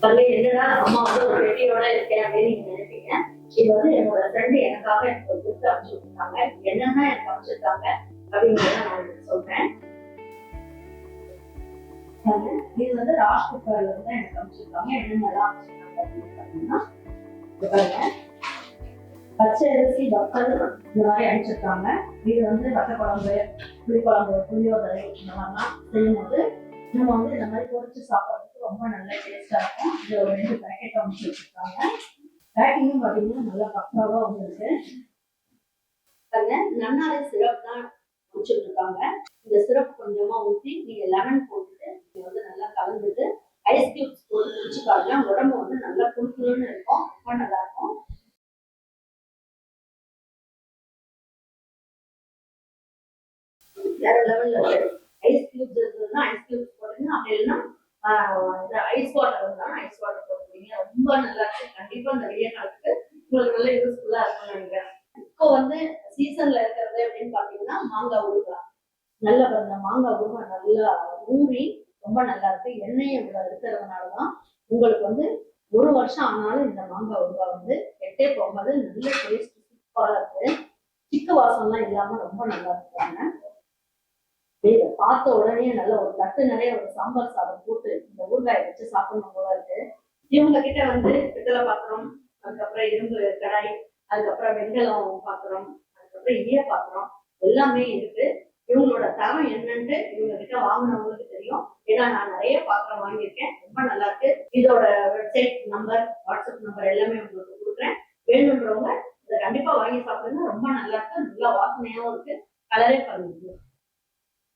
பள்ளி என்னடா அம்மா வந்து ஒரு வெட்டியோட இருக்கேன் அப்படின்னு நீங்க நினைப்பீங்க. இது வந்து என்னோட ஃப்ரெண்டு எனக்காக எனக்கு ஒரு கிஃப்ட் அனுப்பிச்சு விட்டுருக்காங்க. என்னன்னா எனக்கு அமைச்சிருக்காங்க அப்படிங்கிறத நான் உங்களுக்கு சொல்றேன். இது வந்து ராஜ் குக்கர்ல இருந்து எனக்கு அமைச்சிருக்காங்க. என்னென்னலாம் அமைச்சிருக்காங்க அப்படின்னு பாத்தீங்கன்னா, பச்சை அரிசி வத்தல் இந்த மாதிரி அனுப்பிச்சிருக்காங்க. இது வந்து வத்த குழம்பு, புளிக்குழம்பு, புளியோதரை இந்த மாதிரிலாம் செய்யும்போது நம்ம வந்து இந்த மாதிரி பொரிச்சு சாப்பிட்றதுக்கு ரொம்ப நல்ல டேஸ்டா இருக்கும். இது ஒரு 2 பேக்கெட் அமைச்சு வச்சிருக்காங்க. பேக்கிங்கும் பார்த்தீங்கன்னா நல்லா பக்காவா வந்துருக்கு. நன்னாரி சிரப் தான் அமைச்சுட்டு இருக்காங்க. இந்த சிரப் கொஞ்சமா ஊற்றி நீங்க லெமன் போட்டுட்டு நீங்க வந்து நல்லா கலந்துட்டு ஐஸ் கியூப்ஸ் போட்டு குடிச்சு பாருங்க. உடம்பு வந்து நல்லா குளுக்குளுன்னு இருக்கும். ரொம்ப நல்லா இருக்கும். வேற லெவல்ல இருக்கு. ஐஸ் கியூப்ஸ் இருக்குதுன்னா ஐஸ் கியூப்ஸ் போடுங்க. அப்படி இல்லைன்னா ஐஸ் வாட்டர் இருந்தாலும் ஐஸ் வாட்டர் போட்டுருவீங்க. ரொம்ப நல்லா இருக்கு. கண்டிப்பா இந்த வெய்ய காலத்துக்கு உங்களுக்கு நல்ல யூஸ்ஃபுல்லா இருக்கும்னு நினைக்கிறேன். இப்போ வந்து சீசன்ல இருக்கிறது அப்படின்னு பாத்தீங்கன்னா மாங்காய் ஊறுகாய். நல்ல அந்த மாங்காய் ஊறுகாய் நல்லா ஊறி ரொம்ப நல்லா இருக்கு. எண்ணெயை இருக்கிறதுனாலதான் உங்களுக்கு வந்து 1 வருஷம் ஆனாலும் இந்த மாங்காய் ஊறுகாய் வந்து எட்டே போகும்போது நல்ல டேஸ்ட் சூப்பரா இருக்கு. சிக்கு வாசம்லாம் இல்லாம ரொம்ப நல்லா இருக்காங்க. பார்த்த உடனே நல்ல ஒரு தட்டு நிறைய ஒரு சாம்பார் சாதம் போட்டு இந்த ஊறுகாயை வச்சு சாப்பிடணும் போல இருக்கு. இவங்க கிட்ட வந்து பித்தளை பாத்திரம், அதுக்கப்புறம் இரும்பு கடாய், அதுக்கப்புறம் வெண்கலம் பாத்திரம், அதுக்கப்புறம் ஈய பாத்திரம் எல்லாமே இருக்கு. இவங்களோட தரம் என்னன்ட்டு இவங்க கிட்ட வாங்கினவங்களுக்கு தெரியும். ஏன்னா நான் நிறைய பாத்திரம் வாங்கியிருக்கேன். ரொம்ப நல்லா இருக்கு. இதோட வெப்சைட் நம்பர், வாட்ஸ்அப் நம்பர் எல்லாமே உங்களுக்கு கொடுக்குறேன். வேணுன்றவங்க இதை கண்டிப்பா வாங்கி சாப்பிடுங்க. ரொம்ப நல்லா இருக்கு. நல்லா வாசனையாவும் இருக்கு. கலரே பாருங்க.